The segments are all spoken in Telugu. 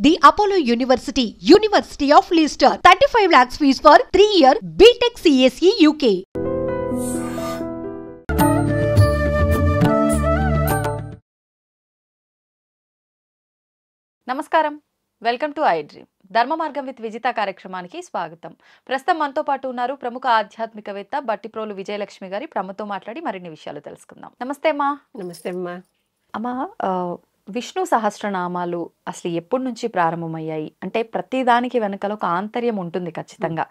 The Apollo University, University of Leicester, 35 lakhs fees for 3-year BTech CSE UK. నమస్కారం, వెల్కమ్ టు ఐ డ్రీమ్. ధర్మ మార్గం విత్ విజిత కార్యక్రమానికి స్వాగతం. ప్రస్తుతం మనతో పాటు ఉన్నారు ప్రముఖ ఆధ్యాత్మికవేత్త బట్టిప్రోలు విజయలక్ష్మి గారి. ప్రముఖతో మాట్లాడి మరిన్ని విషయాలు తెలుసుకుందాం. నమస్తే అమ్మా. నమస్తే అమ్మా. అమ్మా, విష్ణు సహస్రనామాలు అసలు ఎప్పటి నుంచి ప్రారంభమయ్యాయి? అంటే ప్రతి దానికి వెనకాల ఒక ఆంతర్యం ఉంటుంది ఖచ్చితంగా.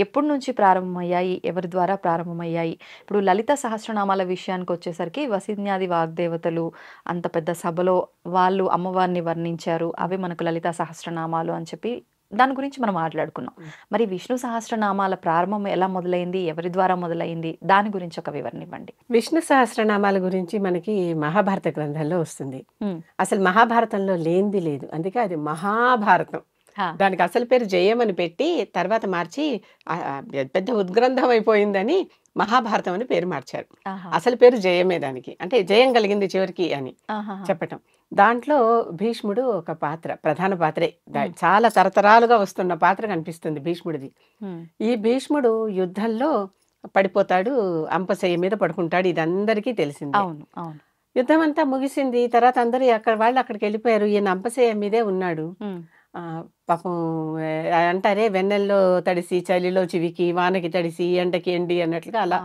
ఎప్పటి నుంచి ప్రారంభమయ్యాయి, ఎవరి ద్వారా ప్రారంభమయ్యాయి? ఇప్పుడు లలిత సహస్రనామాల విషయానికి వచ్చేసరికి వసిన్యాది వాగ్దేవతలు అంత పెద్ద సభలో వాళ్ళు అమ్మవారిని వర్ణించారు, అవి మనకు లలిత సహస్రనామాలు అని చెప్పి దాని గురించి మనం మాట్లాడుకున్నాం. మరి విష్ణు సహస్రనామాల ప్రారంభం ఎలా మొదలైంది, ఎవరి ద్వారా మొదలైంది, దాని గురించి ఒక వివరణ ఇవ్వండి. విష్ణు సహస్రనామాల గురించి మనకి మహాభారత గ్రంథంలో వస్తుంది. అసలు మహాభారతంలో లేనిది లేదు, అందుకే అది మహాభారతం. దానికి అసలు పేరు జయం అని పెట్టి తర్వాత మార్చి పెద్ద ఉద్గ్రంథం అయిపోయిందని మహాభారతం అని పేరు మార్చారు. అసలు పేరు జయమే, దానికి అంటే జయం కలిగింది చివరికి అని చెప్పటం. దాంట్లో భీష్ముడు ఒక పాత్ర, ప్రధాన పాత్రే. చాలా తరతరాలుగా వస్తున్న పాత్ర కనిపిస్తుంది భీష్ముడిది. ఈ భీష్ముడు యుద్ధంలో పడిపోతాడు, అంపశయ్య మీద పడుకుంటాడు. ఇది అందరికీ తెలిసింది. యుద్ధం అంతా ముగిసింది, తర్వాత అందరూ వాళ్ళు అక్కడికి వెళ్ళిపోయారు. ఈయన అంపశయ్య మీదే ఉన్నాడు. పాపం అంటారే, వెన్నెల్లో తడిసి చలిలో చివికి, వానకి తడిసి ఎండకి ఎండి అన్నట్లుగా అలా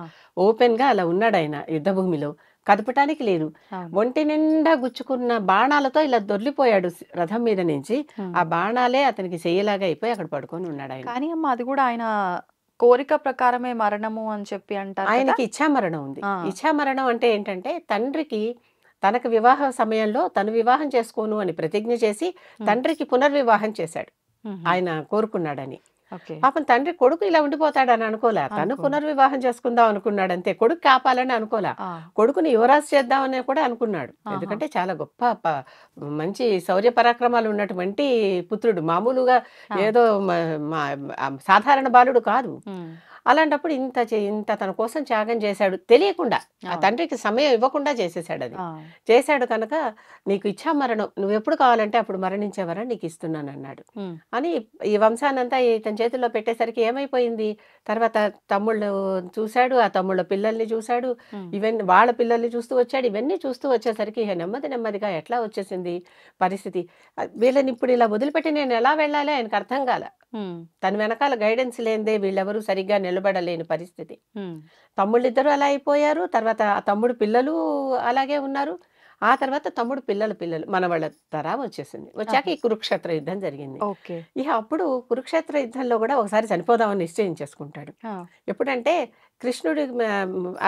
ఓపెన్ గా అలా ఉన్నాడు ఆయన యుద్ధభూమిలో. కదపటానికి లేదు. ఒంటి నిండా గుచ్చుకున్న బాణాలతో ఇలా దొర్లిపోయాడు రథం మీద నుంచి. ఆ బాణాలే అతనికి చెయ్యలాగా అయిపోయి అక్కడ పడుకొని ఉన్నాడు ఆయన. కానీ అమ్మ, అది కూడా ఆయన కోరిక ప్రకారమే మరణము అని చెప్పి అంటారు. ఆయనకి ఇచ్ఛామరణం ఉంది. ఇచ్ఛామరణం అంటే ఏంటంటే, తండ్రికి తనకు వివాహ సమయంలో తను వివాహం చేసుకోను అని ప్రతిజ్ఞ చేసి తండ్రికి పునర్వివాహం చేశాడు. ఆయన కోరుకున్నాడని. పాపం తండ్రి కొడుకు ఇలా ఉండిపోతాడని అనుకోలే. తను పునర్వివాహం చేసుకుందాం అనుకున్నాడు అంతే. కొడుకు కాపాలని అనుకోలే. కొడుకుని యువరాజు చేద్దామని కూడా అనుకున్నాడు. ఎందుకంటే చాలా గొప్ప మంచి శౌర్య పరాక్రమాలు ఉన్నటువంటి పుత్రుడు, మామూలుగా ఏదో సాధారణ బాలుడు కాదు. అలాంటప్పుడు ఇంత తన కోసం త్యాగం చేశాడు తెలియకుండా. ఆ తండ్రికి సమయం ఇవ్వకుండా చేసేసాడు. అది చేశాడు కనుక నీకు ఇచ్ఛామరణం, నువ్వు ఎప్పుడు కావాలంటే అప్పుడు మరణించేవరా నీకు ఇస్తున్నాను అన్నాడు అని ఈ వంశానంతా ఇతని చేతుల్లో పెట్టేసరికి ఏమైపోయింది, తర్వాత తమ్ముళ్ళు చూశాడు, ఆ తమ్ముళ్ళ పిల్లల్ని చూశాడు, ఇవన్నీ వాళ్ళ పిల్లల్ని చూస్తూ వచ్చాడు. ఇవన్నీ చూస్తూ వచ్చేసరికి నెమ్మదిగా ఎట్లా వచ్చేసింది పరిస్థితి. వీళ్ళని ఇప్పుడు ఇలా వదిలిపెట్టి నేను ఎలా వెళ్ళాలి ఆయనకు అర్థం కాల. తన వెనకాల గైడెన్స్ లేనిదే వీళ్ళెవరూ సరిగ్గా నిలబడలేని పరిస్థితి. తమ్ముళ్ళిద్దరూ అలా అయిపోయారు. తర్వాత ఆ తమ్ముడు పిల్లలు అలాగే ఉన్నారు. ఆ తర్వాత తమ్ముడు పిల్లలు మన వాళ్ళ తరా వచ్చేసింది. వచ్చాక ఈ కురుక్షేత్ర యుద్ధం జరిగింది. ఇక అప్పుడు కురుక్షేత్ర యుద్ధంలో కూడా ఒకసారి చనిపోదామని నిశ్చయించేసుకుంటాడు. ఎప్పుడంటే కృష్ణుడు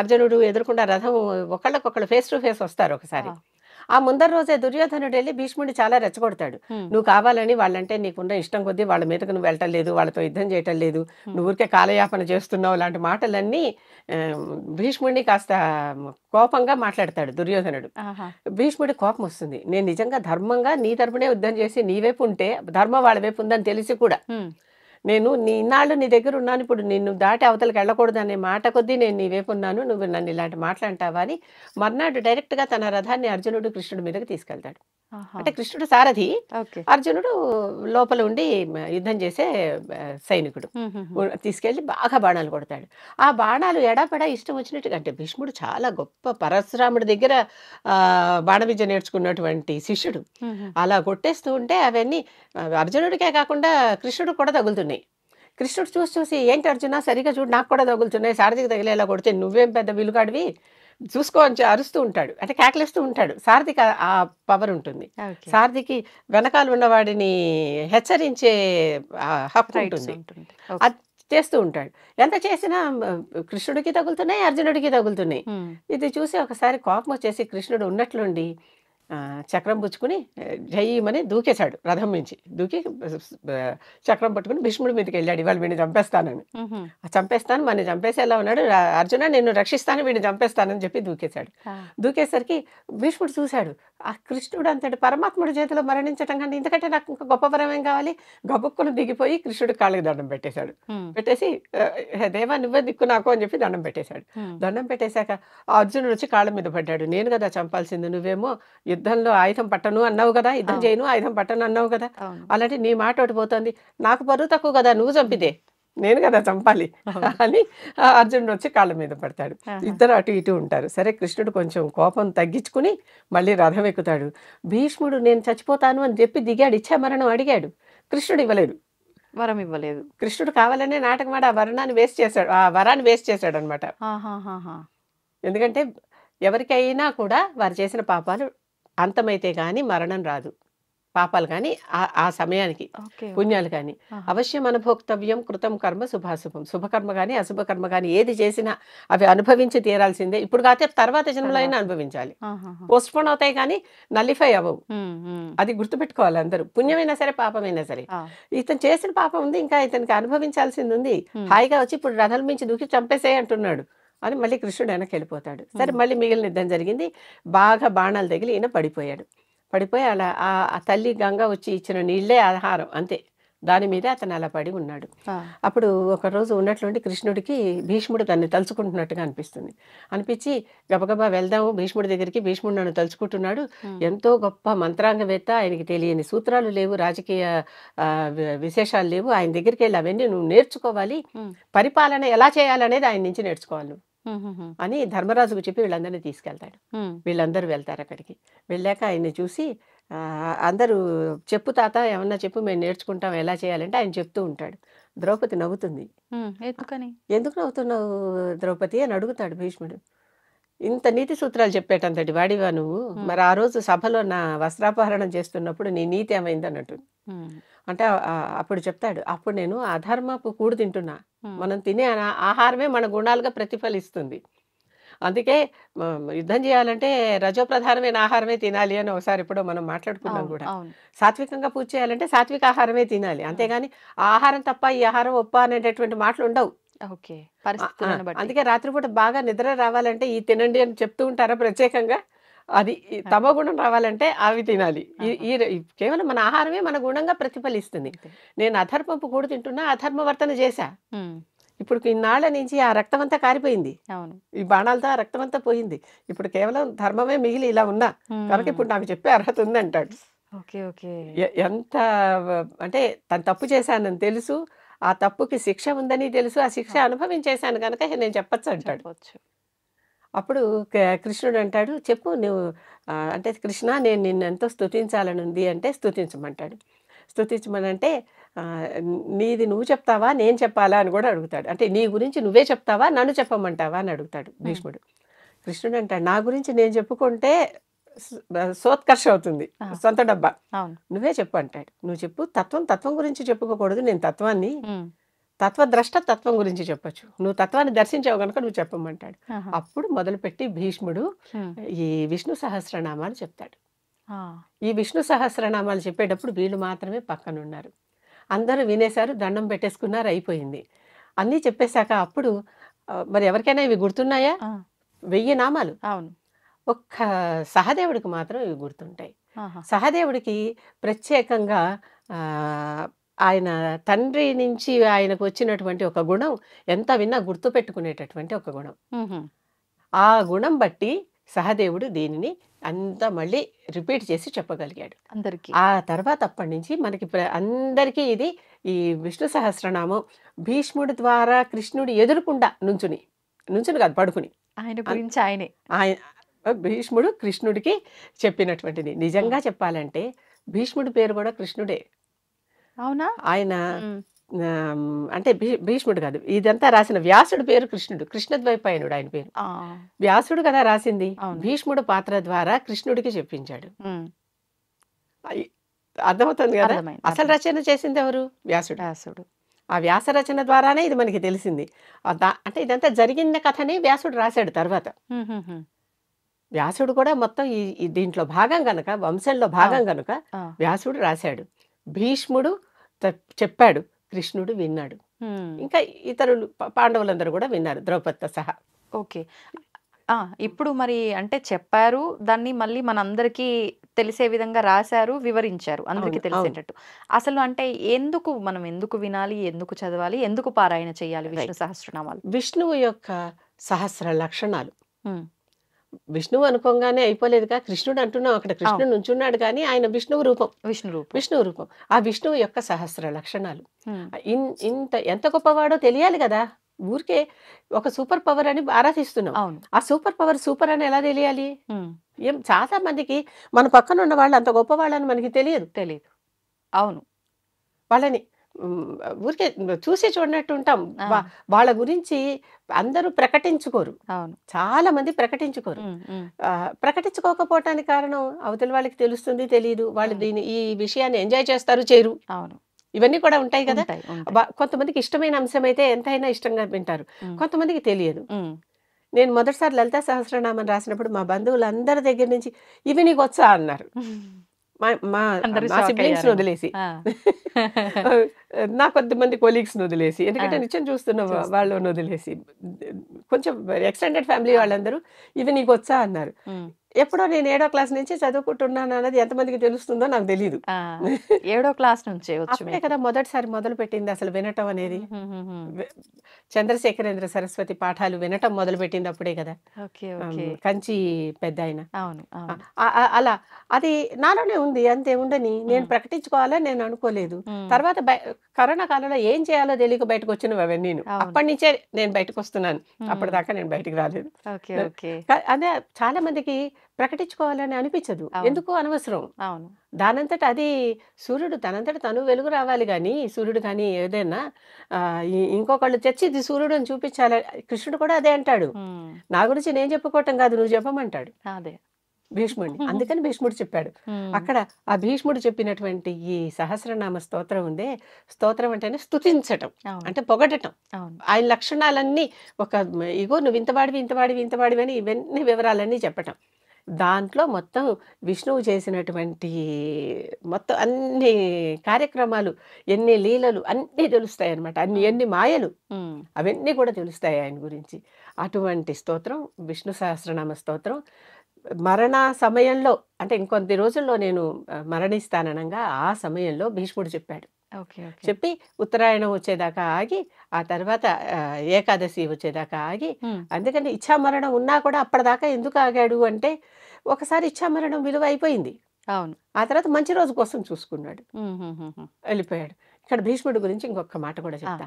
అర్జునుడు ఎదుర్కొన్న రథం ఒకళ్ళకొకళ్ళు ఫేస్ టు ఫేస్ వస్తారు ఒకసారి. ఆ ముందర రోజే దుర్యోధనుడు వెళ్ళి భీష్ముడిని చాలా రెచ్చగొడతాడు. నువ్వు కావాలని వాళ్ళంటే నీకున్న ఇష్టం కొద్దీ వాళ్ళ మీదకు నువ్వు వెళ్ళటం లేదు, వాళ్ళతో యుద్ధం చేయటం లేదు, నువ్వు ఊరికే కాలయాపన చేస్తున్నావు, లాంటి మాటలన్నీ భీష్ముడిని కాస్త కోపంగా మాట్లాడతాడు దుర్యోధనుడు. భీష్ముడి కోపం వస్తుంది. నేను నిజంగా ధర్మంగా నీ తరపునే యుద్ధం చేసి నీ వైపు ఉంటే, ధర్మం వాళ్ళ వైపు ఉందని తెలిసి కూడా నేను ఇన్నాళ్ళు నీ దగ్గర ఉన్నాను, ఇప్పుడు నిన్ను దాటి అవతలకి వెళ్ళకూడదు అనే మాట కొద్దీ నేను నీ వైపు ఉన్నాను, నువ్వు నన్ను ఇలాంటి మాట్లాంటావా అని మర్నాడు డైరెక్ట్ గా తన రథాన్ని అర్జునుడు కృష్ణుడి మీదకి తీసుకెళ్తాడు. అంటే కృష్ణుడు సారథి, అర్జునుడు లోపల ఉండి యుద్ధం చేసే సైనికుడు. తీసుకెళ్లి బాగా బాణాలు కొడతాడు. ఆ బాణాలు ఎడాపెడా ఇష్టం వచ్చినట్టుగా, అంటే భీష్ముడు చాలా గొప్ప పరశురాముడి దగ్గర బాణ విద్య నేర్చుకున్నటువంటి శిష్యుడు. అలా కొట్టేస్తూ ఉంటే అవన్నీ అర్జునుడికే కాకుండా కృష్ణుడు కూడా తగులుతున్నాయి. కృష్ణుడు చూసి ఏంటి అర్జున సరిగా చూడు, నాకు కూడా తగులుతున్నాయి, సారథికి తగిలేలా కొడితే నువ్వేం పెద్ద విలుకాడివి చూసుకో అని అరుస్తూ ఉంటాడు. అంటే కేకలేస్తూ ఉంటాడు. సారథికి ఆ పవర్ ఉంటుంది. సారథికి వెనకాల ఉన్నవాడిని హెచ్చరించే హక్కు ఉంటుంది. అది చేస్తూ ఉంటాడు. ఎంత చేసినా కృష్ణుడికి తగులుతున్నాయి, అర్జునుడికి తగులుతున్నాయి. ఇది చూసి ఒకసారి కోపం వచ్చేసి కృష్ణుడు ఉన్నట్లుండి చక్రం పుచ్చుకుని జయమని దూకేశాడు. రథం నుంచి దూకి చక్రం పట్టుకుని భీష్ముడి మీదకి వెళ్ళాడు. ఇవాళ వీడిని చంపేస్తానని. చంపేస్తాను, మన చంపేసేలా ఉన్నాడు. అర్జున నిన్ను రక్షిస్తాను, వీడిని చంపేస్తానని చెప్పి దూకేశాడు. దూకేసరికి భీష్ముడు చూశాడు, ఆ కృష్ణుడు అంతటి పరమాత్ముడి చేతిలో మరణించటం కంటే ఇంతకంటే నాకు ఇంకా గొప్ప వరం ఏం కావాలి. గబుక్కును దిగిపోయి కృష్ణుడి కాళ్ళకి దండం పెట్టేశాడు. పెట్టేసి దేవా నువ్వే దిక్కు నాకు అని చెప్పి దండం పెట్టేశాడు. దండం పెట్టేశాక ఆ అర్జునుడు వచ్చి కాళ్ళ మీద పడ్డాడు. నేను కదా చంపాల్సింది, నువ్వేమో యుద్ధంలో ఆయుధం పట్టను అన్నావు కదా, యుద్ధం చేయను ఆయుధం పట్టను అన్నావు కదా, అలాంటి నీ మాట ఒకటి పోతుంది, నాకు బరువు తక్కువ కదా, నువ్వు చంపితే నేను కదా చంపాలి అని అర్జునుడు వచ్చి కాళ్ళ మీద పడతాడు. ఇద్దరు అటు ఇటు ఉంటారు. సరే కృష్ణుడు కొంచెం కోపం తగ్గించుకుని మళ్ళీ రథం ఎక్కుతాడు. భీష్ముడు నేను చచ్చిపోతాను అని చెప్పి దిగాడు, ఇచ్చా మరణం అడిగాడు, కృష్ణుడు ఇవ్వలేదు, వరం ఇవ్వలేదు. కృష్ణుడు కావాలనే నాటకమాట ఆ వరాన్ని వేస్ట్ చేశాడు, ఆ వరాన్ని వేస్ట్ చేశాడు అనమాట. ఎందుకంటే ఎవరికైనా కూడా వారు చేసిన పాపాలు అంతమైతే కానీ మరణం రాదు, పాపాలు కానీ ఆ సమయానికి పుణ్యాలు కానీ అవశ్యం అనుభోక్తవ్యం కృతం కర్మ శుభాశుభం, శుభకర్మ కానీ అశుభకర్మ కానీ ఏది చేసినా అవి అనుభవించి తీరాల్సిందే. ఇప్పుడు కాకపోతే తర్వాత జన్మలో అయినా అనుభవించాలి, పోస్ట్ పోన్ అవుతాయి కానీ నల్లిఫై అవ్వవు. అది గుర్తుపెట్టుకోవాలి అందరూ, పుణ్యమైనా సరే పాపమైనా సరే. ఇతను చేసిన పాపం ఉంది, ఇంకా ఇతనికి అనుభవించాల్సింది ఉంది, హాయిగా వచ్చి ఇప్పుడు రథాల మించి దూకి చంపేసేయి అంటున్నాడు అని మళ్ళీ కృష్ణుడు వెనక్కి వెళ్ళిపోతాడు. సరే మళ్ళీ మిగిలిన యుద్ధం జరిగింది, బాగా బాణాలు తగిలి ఈయన పడిపోయాడు. పడిపోయి అలా ఆ తల్లి గంగ వచ్చి ఇచ్చిన నీళ్లే ఆహారం అంతే, దాని మీద అతను అలా పడి ఉన్నాడు. అప్పుడు ఒకరోజు ఉన్నట్లుండి కృష్ణుడికి భీష్ముడు తనని తలుచుకుంటున్నట్టుగా అనిపించి గబగబా వెళ్దాము భీష్ముడి దగ్గరికి, భీష్ముడు నన్ను తలుచుకుంటున్నాడు, ఎంతో గొప్ప మంత్రాంగవేత్త, ఆయనకి తెలియని సూత్రాలు లేవు, రాజకీయ విశేషాలు లేవు, ఆయన దగ్గరికి వెళ్ళి అవన్నీ నువ్వు నేర్చుకోవాలి, పరిపాలన ఎలా చేయాలనేది ఆయన నుంచి నేర్చుకోవాలి నువ్వు అని ధర్మరాజుకు చెప్పి వీళ్ళందరినీ తీసుకెళ్తాడు. వీళ్ళందరూ వెళ్తారు అక్కడికి. వెళ్ళాక ఆయన్ని చూసి అందరూ చెప్పు తాత ఏమన్నా చెప్పు, మేము నేర్చుకుంటాం ఎలా చేయాలంటే ఆయన చెప్తూ ఉంటాడు. ద్రౌపది నవ్వుతుంది. ఎందుకు నవ్వుతున్నావు ద్రౌపది అని అడుగుతాడు భీష్ముడు. ఇంత నీతి సూత్రాలు చెప్పేటంతటి వాడివా నువ్వు, మరి ఆ రోజు సభలో నా వస్త్రాపహరణం చేస్తున్నప్పుడు నీ నీతి ఏమైంది అన్నట్టు. అంటే అప్పుడు చెప్తాడు, అప్పుడు నేను అధర్మపు కూడు తింటున్నా, మనం తినే ఆహారమే మన గుణాలుగా ప్రతిఫలిస్తుంది, అందుకే యుద్ధం చేయాలంటే రజోప్రధానమైన ఆహారమే తినాలి అని ఒకసారి ఎప్పుడో మనం మాట్లాడుకున్నాం కూడా. సాత్వికంగా పూజ చేయాలంటే సాత్విక ఆహారమే తినాలి, అంతేగాని ఆ ఆహారం తప్ప ఈ ఆహారం ఒప్ప అనేటటువంటి మాటలు ఉండవు. అందుకే రాత్రిపూట బాగా నిద్ర రావాలంటే ఈ తినండి అని చెప్తూ ఉంటారా ప్రత్యేకంగా, అది తమో గుణం రావాలంటే అవి తినాలి. కేవలం మన ఆహారమే మన గుణంగా ప్రతిఫలిస్తుంది. నేను అధర్మపు కూడు తింటున్నా, అధర్మవర్తన చేశా, ఇప్పుడు ఇన్నాళ్ల నుంచి ఆ రక్తం అంతా కారిపోయింది, ఈ బాణాలతో ఆ రక్తం అంతా పోయింది, ఇప్పుడు కేవలం ధర్మమే మిగిలి ఇలా ఉన్నా కనుక ఇప్పుడు నాకు చెప్పే అర్హత ఉంది అంటాడు. ఎంత అంటే తను తప్పు చేశానని తెలుసు, ఆ తప్పుకి శిక్ష ఉందని తెలుసు, ఆ శిక్ష అనుభవించేశాను కనుక నేను చెప్పచ్చు అంటాడు. అప్పుడు కృష్ణుడు అంటాడు, చెప్పు నువ్వు అంటే కృష్ణ నేను నిన్ను ఎంతో స్తుతించాలని ఉంది అంటే స్తుతించమంటాడు. స్తుతించమనంటే నీది నువ్వు చెప్తావా నేను చెప్పాలా అని కూడా అడుగుతాడు. అంటే నీ గురించి నువ్వే చెప్తావా నన్ను చెప్పమంటావా అని అడుగుతాడు భీష్ముడు. కృష్ణుడు అంటాడు, నా గురించి నేను చెప్పుకుంటే సోత్కర్ష అవుతుంది, సొంత డబ్బా, నువ్వే చెప్పు అంటాడు. నువ్వు చెప్పు, తత్వం గురించి చెప్పుకోకూడదు, నేను తత్వాన్ని, తత్వద్రష్ట తత్వం గురించి చెప్పచ్చు, నువ్వు తత్వాన్ని దర్శించావు కనుక నువ్వు చెప్పమంటాడు. అప్పుడు మొదలుపెట్టి భీష్ముడు ఈ విష్ణు సహస్రనామాలు చెప్తాడు. ఈ విష్ణు సహస్రనామాలు చెప్పేటప్పుడు వీళ్ళు మాత్రమే పక్కనున్నారు, అందరూ వినేశారు, దండం పెట్టేసుకున్నారు, అయిపోయింది. అన్నీ చెప్పేశాక అప్పుడు మరి ఎవరికైనా ఇవి గుర్తున్నాయా? 1000 నామాలు, ఒక్క సహదేవుడికి మాత్రం ఇవి గుర్తుంటాయి. సహదేవుడికి ప్రత్యేకంగా ఆయన తండ్రి నుంచి ఆయనకు వచ్చినటువంటి ఒక గుణం, ఎంత విన్నా గుర్తు పెట్టుకునేటటువంటి ఒక గుణం. ఆ గుణం బట్టి సహదేవుడు దీనిని అంతా మళ్ళీ రిపీట్ చేసి చెప్పగలిగాడు అందరికి. ఆ తర్వాత అప్పటి నుంచి మనకి అందరికీ ఇది ఈ విష్ణు సహస్రనామం భీష్ముడి ద్వారా కృష్ణుడు ఎదురుకుండా నుంచుని కాదు పడుకుని, ఆయన గురించి ఆయన భీష్ముడు కృష్ణుడికి చెప్పినటువంటిది. నిజంగా చెప్పాలంటే భీష్ముడి పేరు కూడా కృష్ణుడే. అవునా? ఆయన అంటే భీష్ముడు కాదు, ఇదంతా రాసిన వ్యాసుడు పేరు కృష్ణుడు, కృష్ణద్వైపాయనుడు ఆయన పేరు. వ్యాసుడు కదా రాసింది, భీష్ముడు పాత్ర ద్వారా కృష్ణుడికి చెప్పించాడు. అర్థమవుతుంది కదా. అసలు రచన చేసింది ఎవరు? వ్యాసుడు. ఆ వ్యాస రచన ద్వారానే ఇది మనకి తెలిసింది. అంటే ఇదంతా జరిగిన కథని వ్యాసుడు రాశాడు తర్వాత. వ్యాసుడు కూడా మొత్తం ఈ దీంట్లో భాగం గనక, వంశంలో భాగం గనుక వ్యాసుడు రాశాడు, భీష్ముడు చెప్పాడు, కృష్ణుడు విన్నాడు, ఇంకా ఇతరులు పాండవులందరూ కూడా విన్నారు, ద్రౌపదితో సహా. ఓకే, ఇప్పుడు మరి అంటే చెప్పారు, దాన్ని మళ్ళీ మనందరికీ తెలిసే విధంగా రాశారు, వివరించారు, అందరికీ తెలిసేటట్టు. అసలు అంటే మనం ఎందుకు వినాలి, ఎందుకు చదవాలి, ఎందుకు పారాయణ చేయాలి విష్ణు సహస్రనామాలు? విష్ణువు యొక్క సహస్ర లక్షణాలు, విష్ణువు అనుకోగానే అయిపోలేదుగా, కృష్ణుడు అంటున్నాం, అక్కడ కృష్ణుడు నుంచున్నాడు కానీ ఆయన విష్ణువు రూపం. విష్ణువు రూపం. ఆ విష్ణువు యొక్క సహస్ర లక్షణాలు. ఇంత ఎంత గొప్పవాడో తెలియాలి కదా. ఊరికే ఒక సూపర్ పవర్ అని ఆరాధిస్తున్నాం. ఆ సూపర్ పవర్ సూపర్ అని ఎలా తెలియాలి? చాలా మందికి మన పక్కన ఉన్న వాళ్ళు అంత గొప్ప వాళ్ళని మనకి తెలియదు. అవును, వాళ్ళని ఊరికే చూసి చూడనట్టు ఉంటాం. వాళ్ళ గురించి అందరూ ప్రకటించుకోరు. చాలా మంది ప్రకటించుకోరు. ప్రకటించుకోకపోవటానికి కారణం అవతల వాళ్ళకి తెలుస్తుంది, తెలియదు. వాళ్ళు ఈ విషయాన్ని ఎంజాయ్ చేస్తారు, చేయరు. ఇవన్నీ కూడా ఉంటాయి కదా. కొంతమందికి ఇష్టమైన అంశం అయితే ఎంతైనా ఇష్టంగా వింటారు, కొంతమందికి తెలియదు. నేను మొదటిసారి లలితా సహస్రనామం రాసినప్పుడు మా బంధువులందరి దగ్గర నుంచి ఇవి నీకు వచ్చా అన్నారు. మా సిబ్లింగ్స్ వదిలేసి, నా కొంతమంది కొలీగ్స్ వదిలేసి, ఎందుకంటే నిత్యం చూస్తున్న వాళ్ళని వదిలేసి, కొంచెం ఎక్స్టెండెడ్ ఫ్యామిలీ వాళ్ళందరూ ఇవి నీకు వచ్చా అన్నారు. ఎప్పుడో నేను 7వ క్లాస్ నుంచి చదువుకుంటున్నాను అన్నది ఎంతమందికి తెలుస్తుందో నాకు తెలియదు. 7వ క్లాస్ నుంచే అప్పుడే కదా మొదటిసారి మొదలు పెట్టింది అసలు వినటం అనేది. చంద్రశేఖరేంద్ర సరస్వతి పాఠాలు వినటం మొదలు పెట్టింది అప్పుడే కదా, కంచి పెద్ద ఆయన. అలా అది నాలోనే ఉంది. అంతే ఉండని నేను ప్రకటించుకోవాలని నేను అనుకోలేదు. తర్వాత కరోనా కాలంలో ఏం చేయాలో తెలియక బయటకు వచ్చినవి అవన్నీ. అప్పటి నుంచే నేను బయటకు వస్తున్నాను, అప్పటిదాకా నేను బయటకు రాలేదు. అదే చాలా మందికి ప్రకటించుకోవాలని అనిపించదు, ఎందుకు అనవసరం. దానంతట అది సూర్యుడు తనంతట తను వెలుగు రావాలి కానీ, సూర్యుడు కానీ ఏదైనా ఇంకొకళ్ళు తెచ్చి ఇది సూర్యుడు అని చూపించాలి. కృష్ణుడు కూడా అదే అంటాడు, నా గురించి నేను చెప్పుకోవటం కాదు, నువ్వు చెప్పమంటాడు భీష్ముడిని. అందుకని భీష్ముడు చెప్పాడు. అక్కడ ఆ భీష్ముడు చెప్పినటువంటి ఈ సహస్రనామ స్తోత్రం ఉందే, స్తోత్రం అంటేనే స్తుతించటం, అంటే పొగడటం. ఆయన లక్షణాలన్నీ ఇగో నువ్వు ఇంతవాడివి ఇంతవాడివి ఇంతవాడివి అని ఇవన్నీ వివరాలన్నీ చెప్పటం. దాంట్లో మొత్తం విష్ణువు చేసినటువంటి మొత్తం అన్ని కార్యక్రమాలు, ఎన్ని లీలలు అన్నీ తెలుస్తాయి అన్నమాట. ఎన్ని మాయలు అవన్నీ కూడా తెలుస్తాయి ఆయన గురించి. అటువంటి స్తోత్రం విష్ణు సహస్రనామ స్తోత్రం. మరణ సమయంలో, అంటే ఇంకొద్ది రోజుల్లో నేను మరణిస్తాననగా ఆ సమయంలో భీష్ముడు చెప్పాడు. చెప్పి ఉత్తరాయణం వచ్చేదాకా ఆగి, ఆ తర్వాత ఏకాదశి వచ్చేదాకా ఆగి, అందుకని ఇచ్ఛామరణం ఉన్నా కూడా అప్పటిదాకా ఎందుకు ఆగాడు అంటే, ఒకసారి ఇచ్ఛామరణం విలువ అయిపోయింది. ఆ తర్వాత మంచి రోజు కోసం చూసుకున్నాడు, వెళ్ళిపోయాడు. ఇక్కడ భీష్ముడు గురించి ఇంకొక మాట కూడా చెప్తా.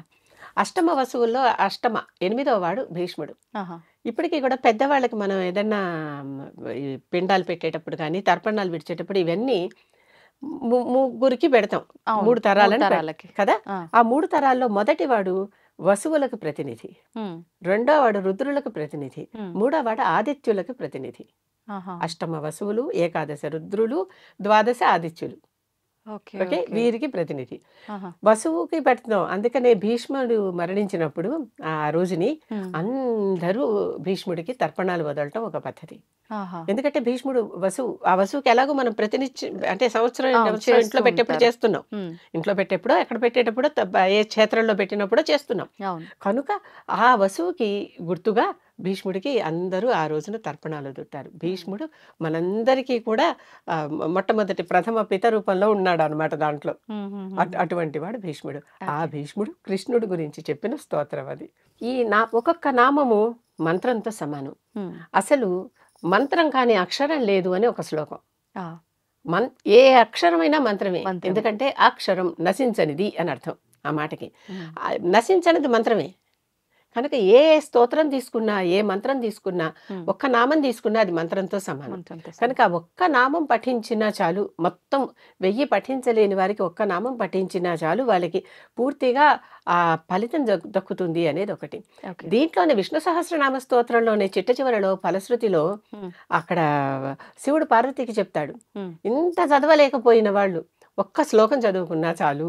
అష్టమ వసువుల్లో 8వ వాడు భీష్ముడు. ఇప్పటికీ కూడా పెద్దవాళ్ళకి మనం ఏదన్నా పిండాలు పెట్టేటప్పుడు కానీ, తర్పణాలు విడిచేటప్పుడు ఇవన్నీ ముగ్గురికి పెడతాం, 3 తరాలకి కదా. ఆ 3 తరాల్లో మొదటి వాడు వసువులకు ప్రతినిధి, రెండో వాడు రుద్రులకు ప్రతినిధి, మూడో వాడు ఆదిత్యులకు ప్రతినిధి. అష్టమ వసువులు, ఏకాదశ రుద్రులు, ద్వాదశ ఆదిత్యులు. ఓకే, వీరికి ప్రతినిధి. వసువుకి పెడుతున్నాం. అందుకనే భీష్ముడు మరణించినప్పుడు ఆ రోజుని అందరూ భీష్ముడికి తర్పణాలు వదలటం ఒక పద్ధతి. ఎందుకంటే భీష్ముడు వసువు, ఆ వసువుకి ఎలాగో మనం ప్రతినిత్యం అంటే సంవత్సరం ఇంట్లో పెట్టేప్పుడు చేస్తున్నాం, ఇంట్లో పెట్టేప్పుడు ఎక్కడ పెట్టేటప్పుడు ఏ క్షేత్రంలో పెట్టినప్పుడు చేస్తున్నాం. కనుక ఆ వసువుకి గుర్తుగా భీష్ముడికి అందరూ ఆ రోజున తర్పణాలు వదులుతారు. భీష్ముడు మనందరికీ కూడా మొట్టమొదటి ప్రథమ పిత రూపంలో ఉన్నాడు అనమాట దాంట్లో. అటువంటి వాడు భీష్ముడు. ఆ భీష్ముడు కృష్ణుడు గురించి చెప్పిన స్తోత్రం అది. ఈ ఒక్కొక్క నామము మంత్రంతో సమానం. అసలు మంత్రం కాని అక్షరం లేదు అని ఒక శ్లోకం. ఏ అక్షరమైనా మంత్రమే, ఎందుకంటే అక్షరం నశించనిది అని అర్థం ఆ మాటకి. నశించనిది మంత్రమే. కనుక ఏ స్తోత్రం తీసుకున్నా, ఏ మంత్రం తీసుకున్నా, ఒక్క నామం తీసుకున్నా అది మంత్రంతో సమానం. కనుక ఒక్క నామం పఠించినా చాలు, మొత్తం 1000 పఠించలేని వారికి ఒక్క నామం పఠించినా చాలు, వాళ్ళకి పూర్తిగా ఆ ఫలితం దక్కుతుంది అనేది ఒకటి. దీంట్లోనే విష్ణు సహస్రనామ స్తోత్రంలోనే చిట్ట చివరలో ఫలశ్రుతిలో అక్కడ శివుడు పార్వతికి చెప్తాడు, ఇంత చదవలేకపోయిన వాళ్ళు ఒక్క శ్లోకం చదువుకున్నా చాలు.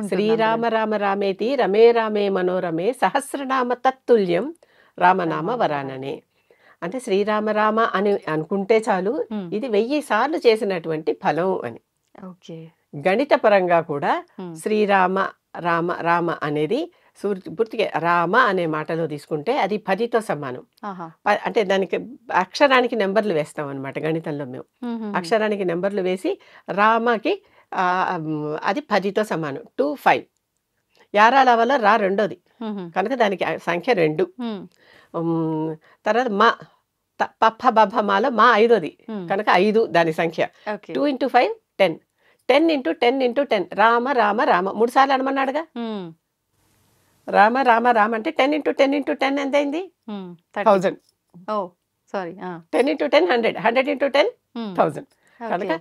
శ్రీరామ రామ రామేతి రమే రామే మనోరమే సహస్రనామ తత్తుల్యం రామనామ వరాననే. అంటే శ్రీరామ రామ అని అనుకుంటే చాలు, ఇది 1000 సార్లు చేసినటువంటి ఫలం అని. గణిత పరంగా కూడా శ్రీరామ రామ రామ అనేది పూర్తిగా రామ అనే మాటలో తీసుకుంటే అది 10తో సమానం. అంటే దానికి అక్షరానికి నెంబర్లు వేస్తాం అనమాట గణితంలో. మేము అక్షరానికి నెంబర్లు వేసి రామకి అది 10తో సమానం. 2 5 యారాల వల్ల రా రెండోది కనుక దానికి సంఖ్య 2. తర్వాత పప్ప బభ మాలో మా 5ది కనుక 5 దాని సంఖ్య. 2 × 5 10, 10 × 10 × 10 రామ రామ రామ 3 సార్లు అనమన్నాడుగా. రామ రామ రామ అంటే 10 × 10 × 10 ఎంత అయింది? 1000. సారీ 10 × 10 100, 100 × 10 1000. కనుక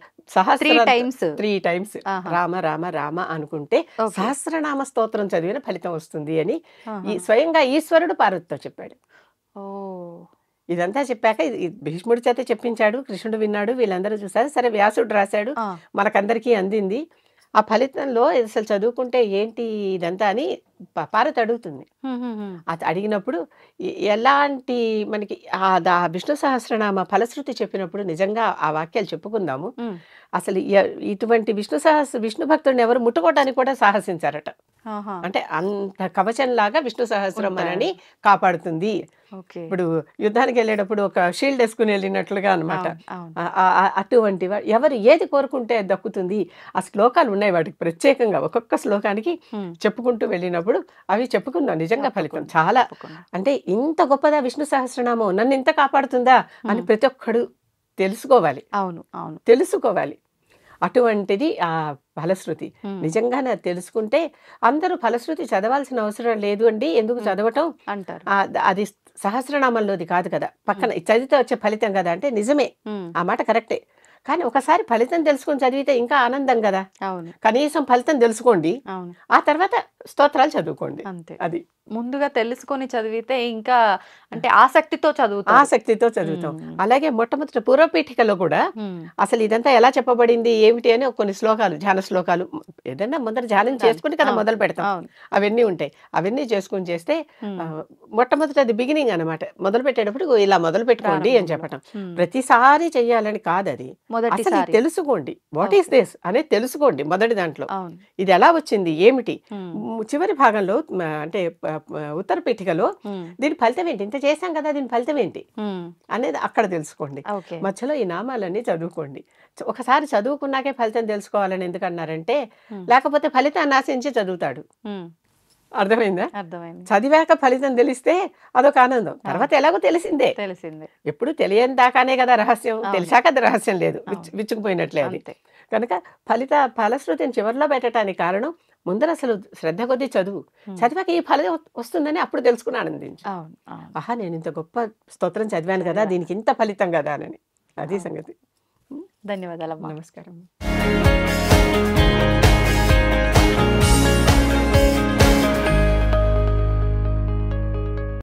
త్రీ టైమ్స్ రామ రామ రామ అనుకుంటే సహస్రనామ స్తోత్రం చదివిన ఫలితం వస్తుంది అని స్వయంగా ఈశ్వరుడు పార్వతితో చెప్పాడు. ఇదంతా చెప్పాక భీష్ముడి చేత చెప్పించాడు, కృష్ణుడు విన్నాడు, వీళ్ళందరూ చూసారు. సరే వ్యాసుడు రాశాడు, మనకందరికీ అందింది. ఆ ఫలితంలో అసలు చదువుకుంటే ఏంటి ఇదంతా అని పార్వతి అడుగుతుంది. అది అడిగినప్పుడు ఎలాంటి మనకి ఆ విష్ణు సహస్రనామ ఫలశ్రుతి చెప్పినప్పుడు నిజంగా ఆ వాక్యాలు చెప్పుకుందాము. అసలు ఇటువంటి విష్ణు భక్తుడిని ఎవరు ముట్టుకోవడానికి కూడా సాహసించారట. అంటే అంత కవచంలాగా విష్ణు సహస్రం మనని కాపాడుతుంది. ఇప్పుడు యుద్ధానికి వెళ్ళేటప్పుడు ఒక షీల్డ్ వేసుకుని వెళ్ళినట్లుగా అనమాట. అటువంటి ఎవరు ఏది కోరుకుంటే దక్కుతుంది. ఆ శ్లోకాలు ఉన్నాయి వాటికి ప్రత్యేకంగా, ఒక్కొక్క శ్లోకానికి చెప్పుకుంటూ వెళ్ళినప్పుడు అవి చెప్పుకుందాం. నిజంగా ఫలితం చాలా, అంటే ఇంత గొప్పదా విష్ణు సహస్రనామం, నన్ను ఇంత కాపాడుతుందా అని ప్రతి ఒక్కడు తెలుసుకోవాలి. తెలుసుకోవాలి. అటువంటిది ఆ ఫలశ్రుతి. నిజంగా తెలుసుకుంటే అందరూ ఫలశ్రుతి చదవాల్సిన అవసరం లేదు అండి. ఎందుకు చదవటం అంటారు. అది సహస్రనామంలోది కాదు కదా, పక్కన చదివితే వచ్చే ఫలితం కదా అంటే నిజమే, ఆ మాట కరెక్టే. కానీ ఒకసారి ఫలితం తెలుసుకొని చదివితే ఇంకా ఆనందం కదా. కనీసం ఫలితం తెలుసుకోండి, ఆ తర్వాత స్తోత్రాలు చదువుకోండి. అంతే. అది ముందుగా తెలుసుకొని చదివితే ఇంకా అంటే ఆసక్తితో చదువుతాం. అలాగే మొట్టమొదటి పూర్వపీఠికలో కూడా అసలు ఇదంతా ఎలా చెప్పబడింది ఏమిటి అని కొన్ని శ్లోకాలు, ధ్యాన శ్లోకాలు, ఏదన్నా ముందర ధ్యానం చేసుకుని కదా మొదలు పెడతాం, అవన్నీ ఉంటాయి. అవన్నీ చేసుకుని చేస్తే మొట్టమొదటి అది బిగినింగ్ అనమాట. మొదలు పెట్టేటప్పుడు ఇలా మొదలు పెట్టుకోండి అని చెప్పటం. ప్రతిసారి చెయ్యాలని కాదు, అది అసలు తెలుసుకోండి. వాట్ ఈస్ దిస్ అనేది తెలుసుకోండి మొదటి దాంట్లో. ఇది ఎలా వచ్చింది ఏమిటి. చివరి భాగంలో అంటే ఉత్తర పీఠికలో దీని ఫలితం ఏంటి, ఇంత చేశాం కదా దీని ఫలితం ఏంటి అనేది అక్కడ తెలుసుకోండి. మధ్యలో ఈ నామాలన్నీ చదువుకోండి. ఒకసారి చదువుకున్నాకే ఫలితం తెలుసుకోవాలని ఎందుకన్నారంటే, లేకపోతే ఫలితాన్ని ఆశించి చదువుతాడు. అర్థమైందా? చదివాక ఫలితం తెలిస్తే అదొక ఆనందం. తర్వాత ఎలాగో తెలిసిందే. ఎప్పుడు తెలియని దాకానే కదా రహస్యం, తెలిసాక అది రహస్యం లేదు, విచ్చుకుపోయినట్లే అది. కనుక ఫలశ్రుతిని చివరిలో పెట్టడానికి కారణం ముందర అసలు శ్రద్ధ కొద్దీ చదువు, చదివాక ఈ ఫలం వస్తుందని అప్పుడు తెలుసుకుని ఆనందించు. ఆహా, నేను ఇంత గొప్ప స్తోత్రం చదివాను కదా, దీనికి ఇంత ఫలితం కదా అని. అది సంగతి. ధన్యవాదాలు. నమస్కారం.